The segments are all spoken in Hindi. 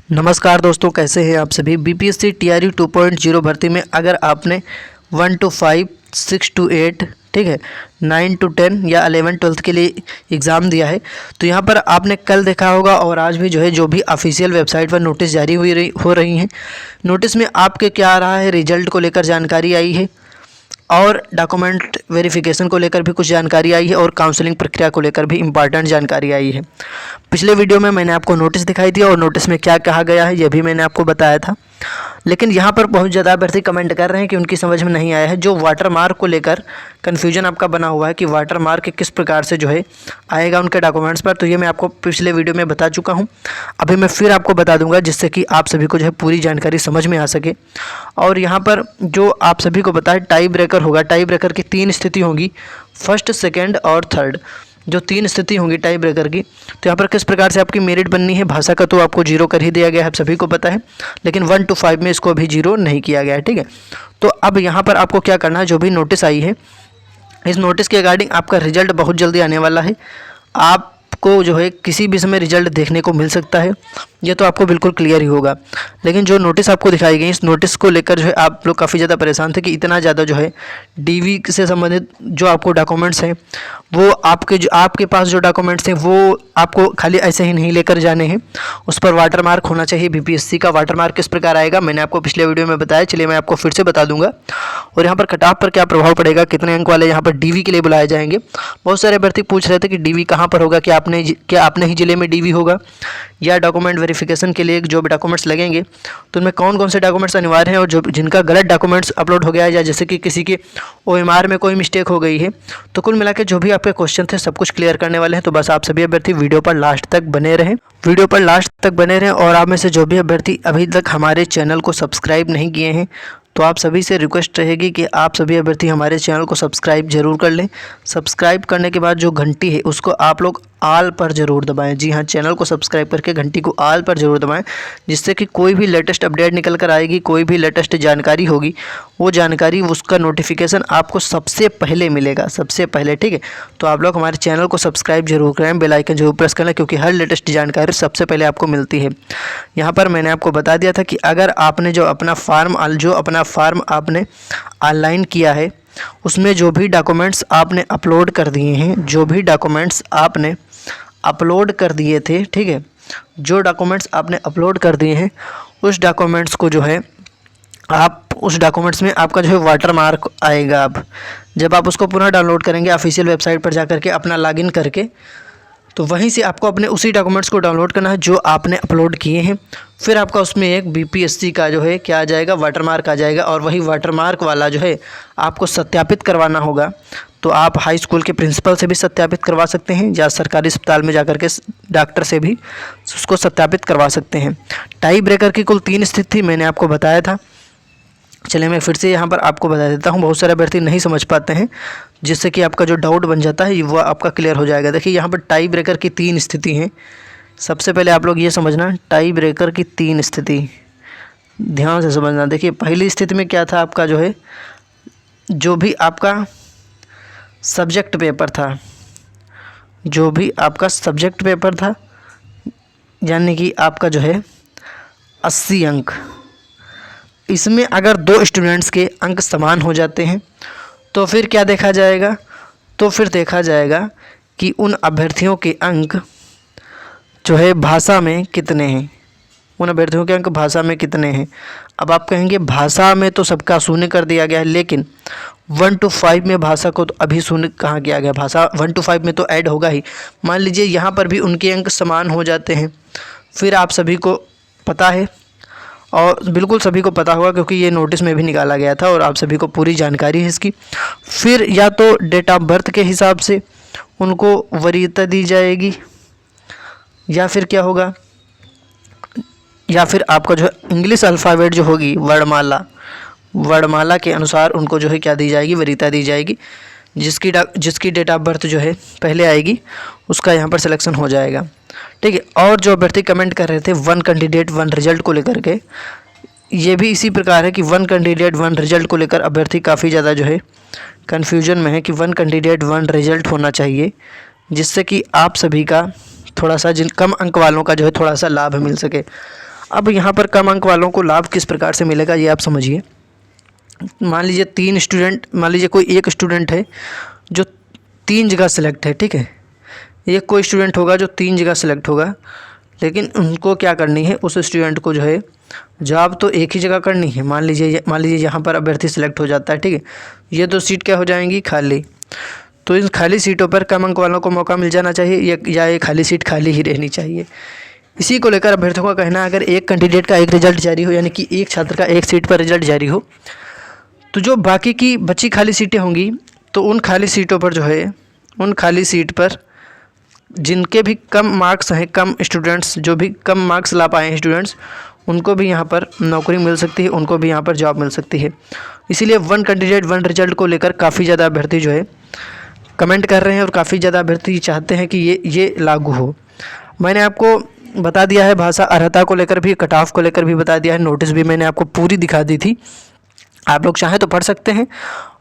नमस्कार दोस्तों, कैसे हैं आप सभी। बीपीएससी टीआरई 2.0 भर्ती में अगर आपने 1 to 5, 6 to 8, ठीक है, 9 to 10 या 11 12 के लिए एग्ज़ाम दिया है, तो यहाँ पर आपने कल देखा होगा और आज भी जो भी ऑफिशियल वेबसाइट पर नोटिस जारी हो रही हैं। नोटिस में आपके क्या आ रहा है, रिजल्ट को लेकर जानकारी आई है और डॉक्यूमेंट वेरिफिकेशन को लेकर भी कुछ जानकारी आई है और काउंसलिंग प्रक्रिया को लेकर भी इम्पॉर्टेंट जानकारी आई है। पिछले वीडियो में मैंने आपको नोटिस दिखाई दिया और नोटिस में क्या कहा गया है यह भी मैंने आपको बताया था। लेकिन यहाँ पर बहुत ज़्यादा अभ्यर्थी कमेंट कर रहे हैं कि उनकी समझ में नहीं आया है। जो वाटर मार्क को लेकर कन्फ्यूजन आपका बना हुआ है कि वाटर मार्क किस प्रकार से आएगा उनके डॉक्यूमेंट्स पर, तो ये मैं आपको पिछले वीडियो में बता चुका हूँ। अभी मैं फिर आपको बता दूंगा जिससे कि आप सभी को पूरी जानकारी समझ में आ सके। और यहाँ पर जो आप सभी को पता है टाई ब्रेकर होगा। टाई ब्रेकर की 3 स्थिति होंगी, फर्स्ट, सेकेंड और थर्ड। जो 3 स्थिति होंगी टाई ब्रेकर की, तो यहाँ पर किस प्रकार से आपकी मेरिट बननी है। भाषा का तो आपको 0 कर ही दिया गया है, आप सभी को पता है, लेकिन 1 to 5 में इसको अभी 0 नहीं किया गया है, ठीक है। तो अब यहाँ पर आपको क्या करना है, जो भी नोटिस आई है इस नोटिस के अकॉर्डिंग आपका रिजल्ट बहुत जल्दी आने वाला है। आपको किसी भी समय रिजल्ट देखने को मिल सकता है, ये तो आपको बिल्कुल क्लियर ही होगा। लेकिन जो नोटिस आपको दिखाई गई, इस नोटिस को लेकर आप लोग काफ़ी ज़्यादा परेशान थे कि इतना ज़्यादा डीवी से संबंधित जो आपको डॉक्यूमेंट्स हैं वो आपके पास जो डॉक्यूमेंट्स हैं वो आपको खाली ऐसे ही नहीं लेकर जाने हैं, उस पर वाटर मार्क होना चाहिए। बीपीएससी का वाटर मार्क किस प्रकार आएगा मैंने आपको पिछले वीडियो में बताया, चलिए मैं आपको फिर से बता दूंगा। और यहाँ पर कट ऑफ पर क्या प्रभाव पड़ेगा, कितने अंक वाले यहाँ पर डीवी के लिए बुलाए जाएंगे। बहुत सारे अभ्यर्थी पूछ रहे थे कि डीवी कहाँ पर होगा, क्या अपने ही ज़िले में डीवी होगा या डॉक्यूमेंट वेरिफिकेशन के लिए जो भी डॉक्यूमेंट्स लगेंगे तो उनमें कौन कौन से डॉक्यूमेंट्स अनिवार्य हैं, और जो जिनका गलत डॉक्यूमेंट्स अपलोड हो गया है या जैसे कि किसी के ओएमआर में कोई मिस्टेक हो गई है। तो कुल मिला के जो भी आपके क्वेश्चन थे सब कुछ क्लियर करने वाले हैं। तो बस आप सभी अभ्यर्थी वीडियो पर लास्ट तक बने रहें। और आप में से जो भी अभ्यर्थी अभी तक हमारे चैनल को सब्सक्राइब नहीं किए हैं तो आप सभी से रिक्वेस्ट रहेगी कि आप सभी अभ्यर्थी हमारे चैनल को सब्सक्राइब जरूर कर लें। सब्सक्राइब करने के बाद जो घंटी है उसको आप लोग आल पर ज़रूर दबाएं। जी हाँ, चैनल को सब्सक्राइब करके घंटी को आल पर ज़रूर दबाएं, जिससे कि कोई भी लेटेस्ट अपडेट निकल कर आएगी, कोई भी लेटेस्ट जानकारी होगी, वो जानकारी उसका नोटिफिकेशन आपको सबसे पहले मिलेगा, सबसे पहले, ठीक है। तो आप लोग हमारे चैनल को सब्सक्राइब जरूर करें, बेल आइकन जरूर प्रेस करें, क्योंकि हर लेटेस्ट जानकारी सबसे पहले आपको मिलती है। यहाँ पर मैंने आपको बता दिया था कि अगर आपने जो अपना फार्म आपने ऑनलाइन किया है उसमें जो भी डॉक्यूमेंट्स आपने अपलोड कर दिए हैं, जो भी डॉक्यूमेंट्स आपने अपलोड कर दिए थे, ठीक है, जो डॉक्यूमेंट्स आपने अपलोड कर दिए हैं उस डॉक्यूमेंट्स को आप उस डॉक्यूमेंट्स में आपका वाटर मार्क आएगा। अब जब आप उसको पुनः डाउनलोड करेंगे ऑफिशियल वेबसाइट पर जाकर के अपना लॉगिन करके, तो वहीं से आपको अपने उसी डॉक्यूमेंट्स को डाउनलोड करना है जो आपने अपलोड किए हैं। फिर आपका उसमें एक बीपीएससी का क्या आ जाएगा, वाटर मार्क आ जाएगा, और वही वाटर मार्क वाला आपको सत्यापित करवाना होगा। तो आप हाई स्कूल के प्रिंसिपल से भी सत्यापित करवा सकते हैं या सरकारी अस्पताल में जाकर के डॉक्टर से भी उसको सत्यापित करवा सकते हैं। टाई ब्रेकर की कुल 3 स्थिति मैंने आपको बताया था। चलिए मैं फिर से यहाँ पर आपको बता देता हूँ, बहुत सारे अभ्यर्थी नहीं समझ पाते हैं, जिससे कि आपका जो डाउट बन जाता है वो आपका क्लियर हो जाएगा। देखिए यहाँ पर टाई ब्रेकर की 3 स्थिति हैं। सबसे पहले आप लोग ये समझना, टाई ब्रेकर की 3 स्थिति ध्यान से समझना। देखिए पहली स्थिति में क्या था, आपका जो भी आपका सब्जेक्ट पेपर था, जो भी आपका सब्जेक्ट पेपर था, यानी कि आपका 80 अंक, इसमें अगर 2 स्टूडेंट्स के अंक समान हो जाते हैं तो फिर क्या देखा जाएगा, तो फिर देखा जाएगा कि उन अभ्यर्थियों के अंक भाषा में कितने हैं, उन अभ्यर्थियों के अंक भाषा में कितने हैं। अब आप कहेंगे भाषा में तो सबका शून्य कर दिया गया है, लेकिन 1 to 5 में भाषा को तो अभी शून्य कहाँ किया गया, भाषा 1 to 5 में तो ऐड होगा ही। मान लीजिए यहाँ पर भी उनके अंक समान हो जाते हैं, फिर आप सभी को पता है और बिल्कुल सभी को पता होगा क्योंकि ये नोटिस में भी निकाला गया था और आप सभी को पूरी जानकारी है इसकी। फिर या तो डेट ऑफ बर्थ के हिसाब से उनको वरीयता दी जाएगी, या फिर क्या होगा, या फिर आपका इंग्लिश अल्फ़ाबेट होगी वर्णमाला के अनुसार उनको क्या दी जाएगी, वरीयता दी जाएगी। जिसकी डेट ऑफ बर्थ पहले आएगी उसका यहाँ पर सिलेक्शन हो जाएगा, ठीक है। और जो अभ्यर्थी कमेंट कर रहे थे 1 कैंडिडेट 1 रिजल्ट को लेकर के, ये भी इसी प्रकार है कि 1 कैंडिडेट 1 रिजल्ट को लेकर अभ्यर्थी काफ़ी ज़्यादा कन्फ्यूजन में है कि 1 कैंडिडेट 1 रिजल्ट होना चाहिए, जिससे कि आप सभी का थोड़ा सा कम अंक वालों का थोड़ा सा लाभ मिल सके। अब यहाँ पर कम अंक वालों को लाभ किस प्रकार से मिलेगा ये आप समझिए। मान लीजिए कोई एक स्टूडेंट है जो 3 जगह सेलेक्ट है, ठीक है। एक कोई स्टूडेंट होगा जो 3 जगह सेलेक्ट होगा, लेकिन उनको क्या करनी है, उस स्टूडेंट को जो है जॉब तो एक ही जगह करनी है। मान लीजिए यहाँ पर अभ्यर्थी सेलेक्ट हो जाता है, ठीक है। ये 2 सीट क्या हो जाएंगी, खाली। तो इन खाली सीटों पर कम अंक वालों को मौका मिल जाना चाहिए या ये खाली सीट खाली ही रहनी चाहिए। इसी को लेकर अभ्यर्थियों का कहना है, अगर एक कैंडिडेट का एक रिजल्ट जारी हो, यानी कि एक छात्र का एक सीट पर रिजल्ट जारी हो, तो जो बाकी की बची खाली सीटें होंगी, तो उन खाली सीटों पर जो है, उन खाली सीट पर जिनके भी कम मार्क्स हैं, कम स्टूडेंट्स जो भी कम मार्क्स ला पाए हैं स्टूडेंट्स, उनको भी यहाँ पर नौकरी मिल सकती है, उनको भी यहाँ पर जॉब मिल सकती है। इसीलिए 1 कैंडिडेट 1 रिजल्ट को लेकर काफ़ी ज़्यादा अभ्यर्थी जो है कमेंट कर रहे हैं और काफ़ी ज़्यादा अभ्यर्थी चाहते हैं कि ये लागू हो। मैंने आपको बता दिया है, भाषा अर्हता को लेकर भी, कट ऑफ को लेकर भी बता दिया है, नोटिस भी मैंने आपको पूरी दिखा दी थी। आप लोग चाहें तो पढ़ सकते हैं।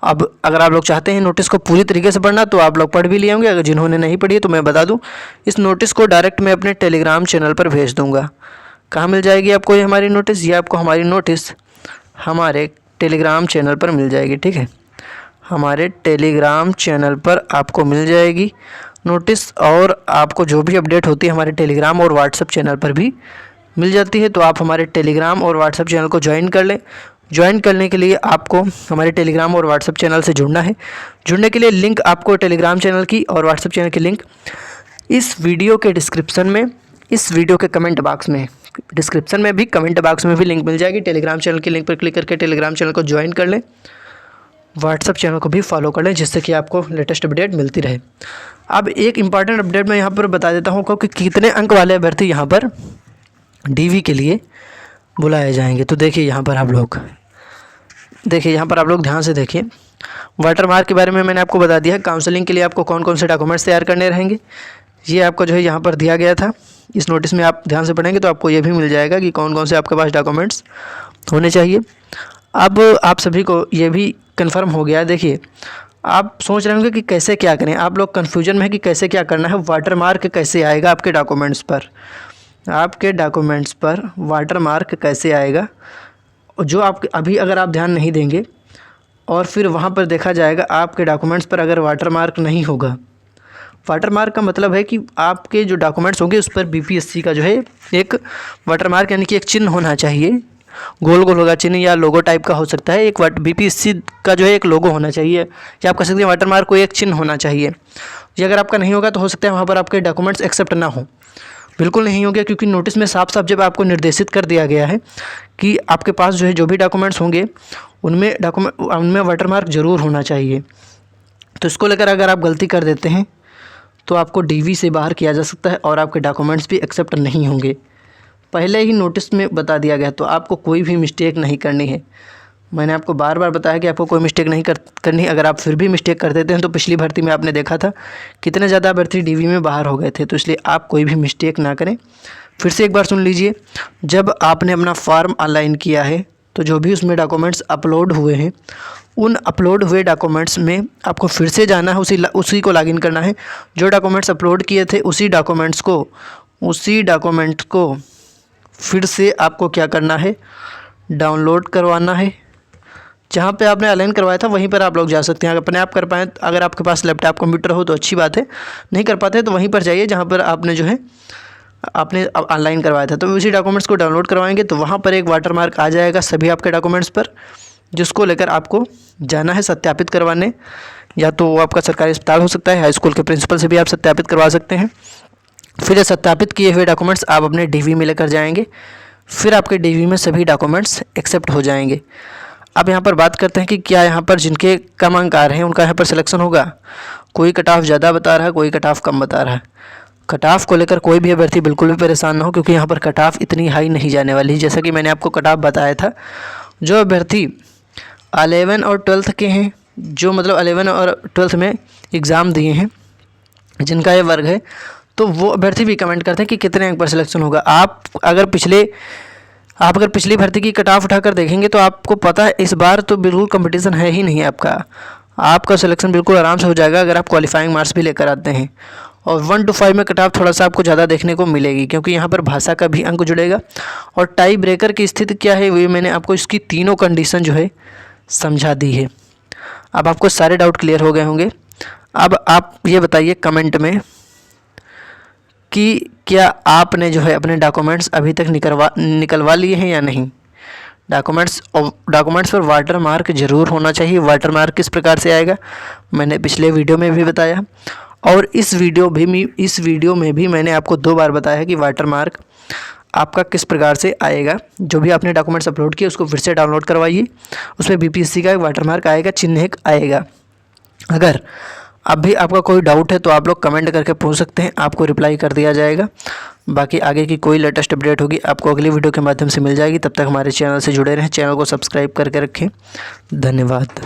अब अगर आप लोग चाहते हैं नोटिस को पूरी तरीके से पढ़ना, तो आप लोग पढ़ भी लिए होंगे। अगर जिन्होंने नहीं पढ़ी है तो मैं बता दूं, इस नोटिस को डायरेक्ट मैं अपने टेलीग्राम चैनल पर भेज दूंगा। कहाँ मिल जाएगी आपको ये हमारी नोटिस? ये आपको हमारी नोटिस हमारे टेलीग्राम चैनल पर मिल जाएगी, ठीक है। हमारे टेलीग्राम चैनल पर आपको मिल जाएगी नोटिस, और आपको जो भी अपडेट होती है हमारे टेलीग्राम और व्हाट्सएप चैनल पर भी मिल जाती है। तो आप हमारे टेलीग्राम और व्हाट्सएप चैनल को ज्वाइन कर लें। ज्वाइन करने के लिए आपको हमारे टेलीग्राम और व्हाट्सएप चैनल से जुड़ना है। जुड़ने के लिए लिंक आपको टेलीग्राम चैनल की और व्हाट्सएप चैनल की लिंक इस वीडियो के डिस्क्रिप्शन में, इस वीडियो के कमेंट बॉक्स में, डिस्क्रिप्शन में भी, कमेंट बॉक्स में भी लिंक मिल जाएगी। टेलीग्राम चैनल की लिंक पर क्लिक करके टेलीग्राम चैनल को ज्वाइन कर लें, व्हाट्सएप चैनल को भी फॉलो कर लें, जिससे कि आपको लेटेस्ट अपडेट मिलती रहे। अब एक इम्पॉर्टेंट अपडेट मैं यहाँ पर बता देता हूँ कि कितने अंक वाले अभ्यर्थी यहाँ पर डीवी के लिए बुलाए जाएंगे। तो देखिए यहाँ पर आप लोग ध्यान से देखिए। वाटर मार्क के बारे में मैंने आपको बता दिया है। काउंसलिंग के लिए आपको कौन कौन से डॉक्यूमेंट्स तैयार करने रहेंगे, ये आपको जो है यहाँ पर दिया गया था। इस नोटिस में आप ध्यान से पढ़ेंगे तो आपको ये भी मिल जाएगा कि कौन कौन से आपके पास डॉक्यूमेंट्स होने चाहिए। अब आप सभी को ये भी कन्फर्म हो गया है। देखिए, आप सोच रहे होंगे कि कैसे क्या करें, आप लोग कन्फ्यूजन में है कि कैसे क्या करना है। वाटर मार्क कैसे आएगा आपके डॉक्यूमेंट्स पर, आपके डॉक्यूमेंट्स पर वाटर मार्क कैसे आएगा, जो आप अभी अगर आप ध्यान नहीं देंगे और फिर वहाँ पर देखा जाएगा आपके डॉक्यूमेंट्स पर अगर वाटर मार्क नहीं होगा। वाटर मार्क का मतलब है कि आपके जो डॉक्यूमेंट्स होंगे उस पर बीपीएससी का जो है एक वाटर मार्क, यानी कि एक चिन्ह होना चाहिए। गोल गोल होगा चिन्ह या लोगो टाइप का हो सकता है। एक बीपीएससी का जो है एक लोगो होना चाहिए, या आप कह सकते हैं वाटर मार्क को एक चिन्ह होना चाहिए। ये अगर आपका नहीं होगा तो हो सकता है वहाँ पर आपके डॉक्यूमेंट्स एक्सेप्ट ना हो, बिल्कुल नहीं हो गया, क्योंकि नोटिस में साफ साफ जब आपको निर्देशित कर दिया गया है कि आपके पास जो है जो भी डॉक्यूमेंट्स होंगे उनमें वाटर मार्क ज़रूर होना चाहिए। तो इसको लेकर अगर आप गलती कर देते हैं तो आपको डीवी से बाहर किया जा सकता है और आपके डॉक्यूमेंट्स भी एक्सेप्ट नहीं होंगे। पहले ही नोटिस में बता दिया गया, तो आपको कोई भी मिस्टेक नहीं करनी है। मैंने आपको बार बार बताया कि आपको कोई मिस्टेक नहीं करनी। अगर आप फिर भी मिस्टेक कर देते हैं तो पिछली भर्ती में आपने देखा था कितने ज़्यादा अभ्यर्थी डीवी में बाहर हो गए थे। तो इसलिए आप कोई भी मिस्टेक ना करें। फिर से एक बार सुन लीजिए, जब आपने अपना फॉर्म ऑनलाइन किया है तो जो भी उसमें डॉक्यूमेंट्स अपलोड हुए हैं, उन अपलोड हुए डॉक्यूमेंट्स में आपको फिर से जाना है, उसी को लॉगिन करना है। जो डॉक्यूमेंट्स अपलोड किए थे उसी डॉक्यूमेंट को फिर से आपको क्या करना है, डाउनलोड करवाना है। जहाँ पे आपने ऑनलाइन करवाया था वहीं पर आप लोग जा सकते हैं। अगर अपने आप कर पाएँ, अगर आपके पास लैपटॉप कंप्यूटर हो तो अच्छी बात है, नहीं कर पाते तो वहीं पर जाइए जहाँ पर आपने जो है आपने ऑनलाइन करवाया था। तो उसी डॉक्यूमेंट्स को डाउनलोड करवाएंगे तो वहाँ पर एक वाटर मार्क आ जाएगा सभी आपके डॉक्यूमेंट्स पर, जिसको लेकर आपको जाना है सत्यापित करवाने। या तो वो आपका सरकारी अस्पताल हो सकता है, हाई स्कूल के प्रिंसिपल से भी आप सत्यापित करवा सकते हैं। फिर सत्यापित किए हुए डॉक्यूमेंट्स आप अपने डीवी में लेकर जाएंगे, फिर आपके डीवी में सभी डॉक्यूमेंट्स एक्सेप्ट हो जाएंगे। अब यहाँ पर बात करते हैं कि क्या यहाँ पर जिनके कम अंक आ रहे हैं उनका यहाँ पर सिलेक्शन होगा। कोई कट ऑफ ज़्यादा बता रहा है, कोई कट ऑफ कम बता रहा है। कट ऑफ को लेकर कोई भी अभ्यर्थी बिल्कुल भी परेशान ना हो, क्योंकि यहाँ पर कट ऑफ इतनी हाई नहीं जाने वाली। जैसा कि मैंने आपको कट ऑफ बताया था, जो अभ्यर्थी 11 और 12 के हैं, जो मतलब 11 और 12 में एग्ज़ाम दिए हैं, जिनका ये वर्ग है, तो वो अभ्यर्थी भी कमेंट करते हैं कि कितने अंक पर सिलेक्शन होगा। आप अगर पिछली भर्ती की कट ऑफ उठाकर देखेंगे तो आपको पता है इस बार तो बिल्कुल कंपटीशन है ही नहीं। आपका सिलेक्शन बिल्कुल आराम से हो जाएगा अगर आप क्वालिफाइंग मार्क्स भी लेकर आते हैं। और 1 to 5 में कट ऑफ थोड़ा सा आपको ज़्यादा देखने को मिलेगी, क्योंकि यहाँ पर भाषा का भी अंक जुड़ेगा। और टाई ब्रेकर की स्थिति क्या है वो मैंने आपको इसकी तीनों कंडीशन जो है समझा दी है। अब आपको सारे डाउट क्लियर हो गए होंगे। अब आप ये बताइए कमेंट में कि क्या आपने जो है अपने डॉक्यूमेंट्स अभी तक निकलवा लिए हैं या नहीं। डॉक्यूमेंट्स पर वाटर मार्क ज़रूर होना चाहिए। वाटर मार्क किस प्रकार से आएगा मैंने पिछले वीडियो में भी बताया, और इस वीडियो में भी मैंने आपको 2 बार बताया कि वाटर मार्क आपका किस प्रकार से आएगा। जो भी आपने डॉक्यूमेंट्स अपलोड किए उसको फिर से डाउनलोड करवाइए, उसमें BPSC का एक वाटर मार्क आएगा, चिन्ह एक आएगा। अगर अब भी आपका कोई डाउट है तो आप लोग कमेंट करके पूछ सकते हैं, आपको रिप्लाई कर दिया जाएगा। बाकी आगे की कोई लेटेस्ट अपडेट होगी आपको अगली वीडियो के माध्यम से मिल जाएगी। तब तक हमारे चैनल से जुड़े रहें, चैनल को सब्सक्राइब करके रखें। धन्यवाद।